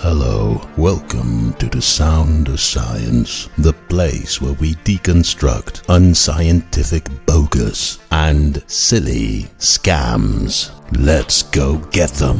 Hello, welcome to the Sound of Science, the place where we deconstruct unscientific bogus and silly scams. Let's go get them.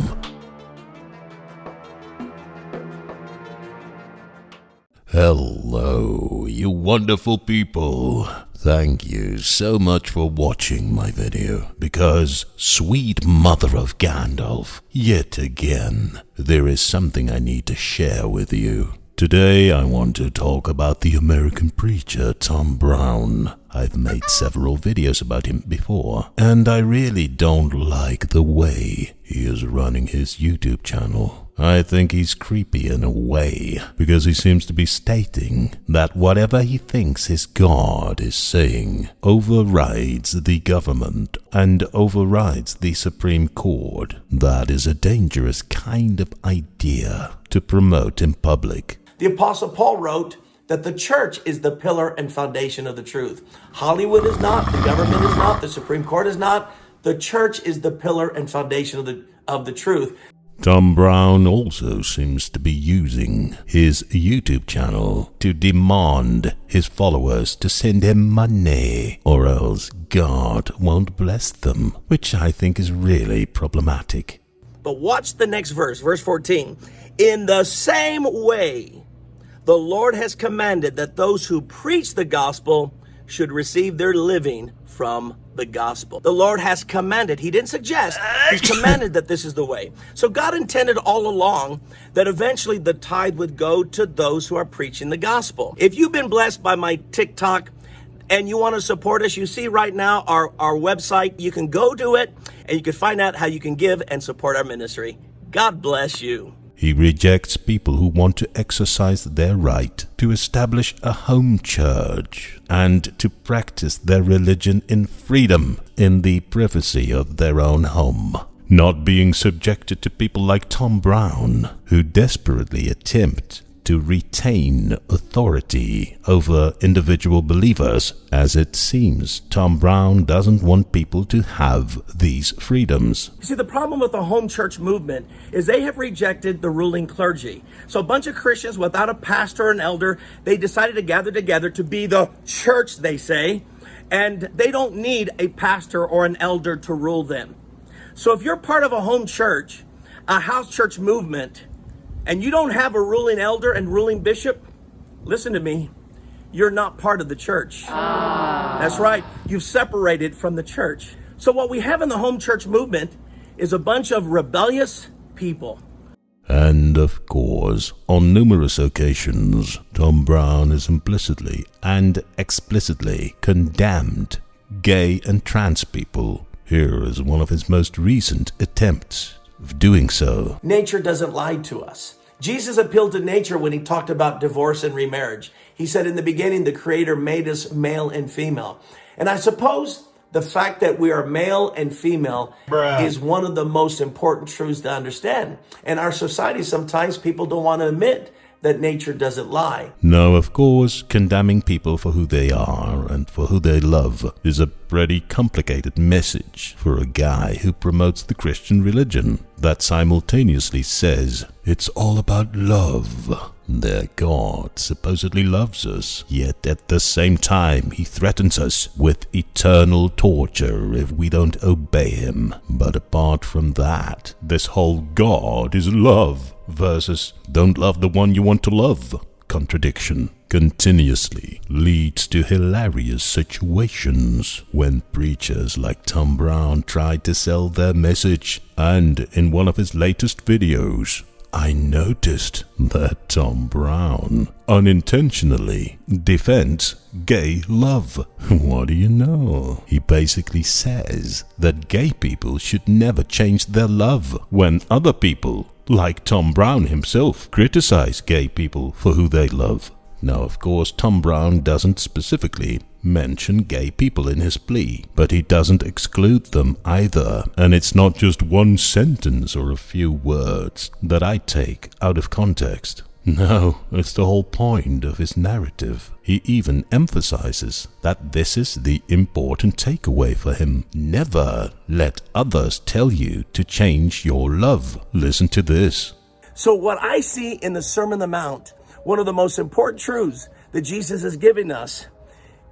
Hello, you wonderful people. Thank you so much for watching my video, because, sweet mother of Gandalf, yet again, there is something I need to share with you. Today I want to talk about the American preacher Tom Brown. I've made several videos about him before, and I really don't like the way he is running his YouTube channel. I think he's creepy in a way, because he seems to be stating that whatever he thinks his God is saying overrides the government and overrides the Supreme Court. That is a dangerous kind of idea to promote in public. The Apostle Paul wrote that the church is the pillar and foundation of the truth. Hollywood is not, the government is not, the Supreme Court is not. The church is the pillar and foundation of the truth. Tom Brown also seems to be using his YouTube channel to demand his followers to send him money, or else God won't bless them, which I think is really problematic. But watch the next verse, verse 14. In the same way, the Lord has commanded that those who preach the gospel should receive their living from the gospel. The Lord has commanded. He didn't suggest. He commanded that this is the way. So God intended all along that eventually the tithe would go to those who are preaching the gospel. If you've been blessed by my TikTok and you want to support us, you see right now our website. You can go to it and you can find out how you can give and support our ministry. God bless you. He rejects people who want to exercise their right to establish a home church and to practice their religion in freedom in the privacy of their own home, not being subjected to people like Tom Brown, who desperately attempt to retain authority over individual believers, as it seems Tom Brown doesn't want people to have these freedoms. You see, the problem with the home church movement is they have rejected the ruling clergy. So a bunch of Christians without a pastor or an elder, they decided to gather together to be the church, they say, and they don't need a pastor or an elder to rule them. So if you're part of a home church, a house church movement, and you don't have a ruling elder and ruling bishop, listen to me, you're not part of the church. That's right, you've separated from the church. So what we have in the home church movement is a bunch of rebellious people. And of course, on numerous occasions, Tom Brown has implicitly and explicitly condemned gay and trans people. Here is one of his most recent attempts of doing so. Nature doesn't lie to us. Jesus appealed to nature when he talked about divorce and remarriage. He said in the beginning, the Creator made us male and female. And I suppose the fact that we are male and female is one of the most important truths to understand. In our society, sometimes people don't want to admit that nature doesn't lie. No, of course, condemning people for who they are and for who they love is a pretty complicated message for a guy who promotes the Christian religion that simultaneously says it's all about love. Their God supposedly loves us, yet at the same time he threatens us with eternal torture if we don't obey him. But apart from that, this whole God is love versus don't love the one you want to love contradiction continuously leads to hilarious situations when preachers like Tom Brown try to sell their message. And in one of his latest videos, I noticed that Tom Brown unintentionally defends gay love. What do you know? He basically says that gay people should never change their love when other people, like Tom Brown himself, criticize gay people for who they love. Now, of course, Tom Brown doesn't specifically mention gay people in his plea, but he doesn't exclude them either. And it's not just one sentence or a few words that I take out of context. No, it's the whole point of his narrative. He even emphasizes that this is the important takeaway for him. Never let others tell you to change your love. Listen to this. So what I see in the Sermon on the Mount, one of the most important truths that Jesus is giving us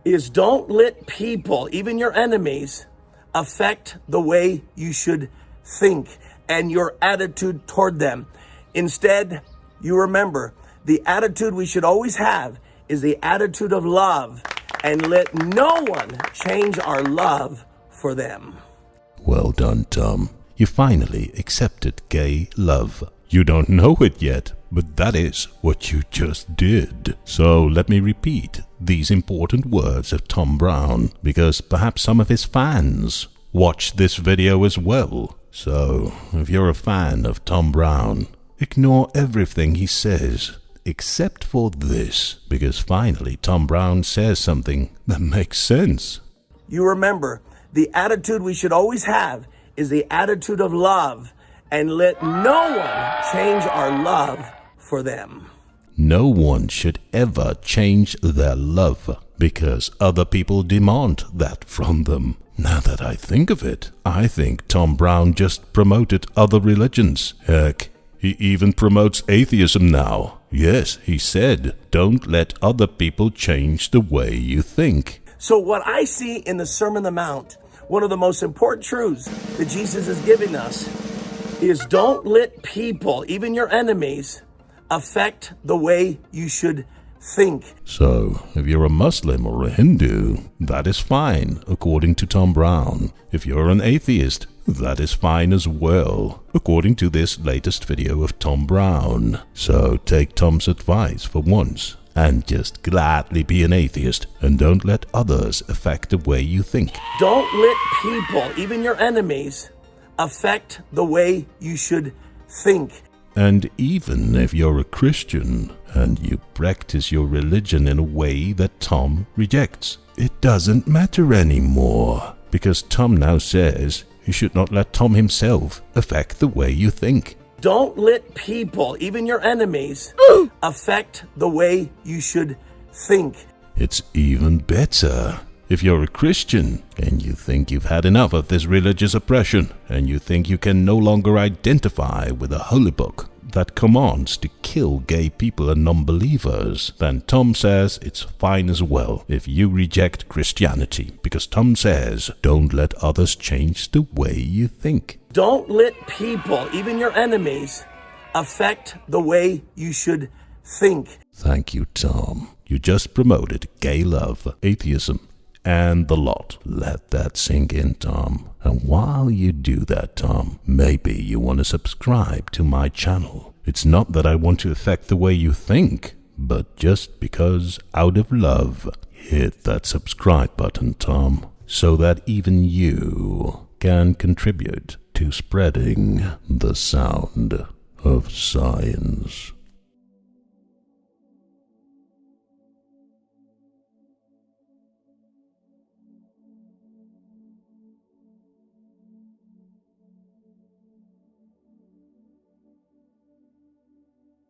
is don't let people, even your enemies, affect the way you should think and your attitude toward them. Instead, you remember, the attitude we should always have is the attitude of love, and let no one change our love for them. Well done, Tom. You finally accepted gay love. You don't know it yet, but that is what you just did. So let me repeat these important words of Tom Brown, because perhaps some of his fans watch this video as well. So if you're a fan of Tom Brown, ignore everything he says, except for this, because finally Tom Brown says something that makes sense. You remember, the attitude we should always have is the attitude of love, and let no one change our love for them. No one should ever change their love, because other people demand that from them. Now that I think of it, I think Tom Brown just promoted other religions. Heck, he even promotes atheism now. Yes, he said, don't let other people change the way you think. So what I see in the Sermon on the Mount, one of the most important truths that Jesus is giving us is don't let people, even your enemies, affect the way you should think. So, if you're a Muslim or a Hindu, that is fine, according to Tom Brown. If you're an atheist, that is fine as well, according to this latest video of Tom Brown. So take Tom's advice for once, and just gladly be an atheist, and don't let others affect the way you think. Don't let people, even your enemies, affect the way you should think. And even if you're a Christian and you practice your religion in a way that Tom rejects, it doesn't matter anymore, because Tom now says you should not let Tom himself affect the way you think. Don't let people, even your enemies, affect the way you should think. It's even better. If you're a Christian and you think you've had enough of this religious oppression, and you think you can no longer identify with a holy book that commands to kill gay people and non-believers, then Tom says it's fine as well if you reject Christianity, because Tom says don't let others change the way you think. Don't let people, even your enemies, affect the way you should think. Thank you, Tom. You just promoted gay love, atheism, and the lot. Let that sink in, Tom. And while you do that, Tom, maybe you want to subscribe to my channel. It's not that I want to affect the way you think, but just because out of love, hit that subscribe button, Tom, so that even you can contribute to spreading the sound of science.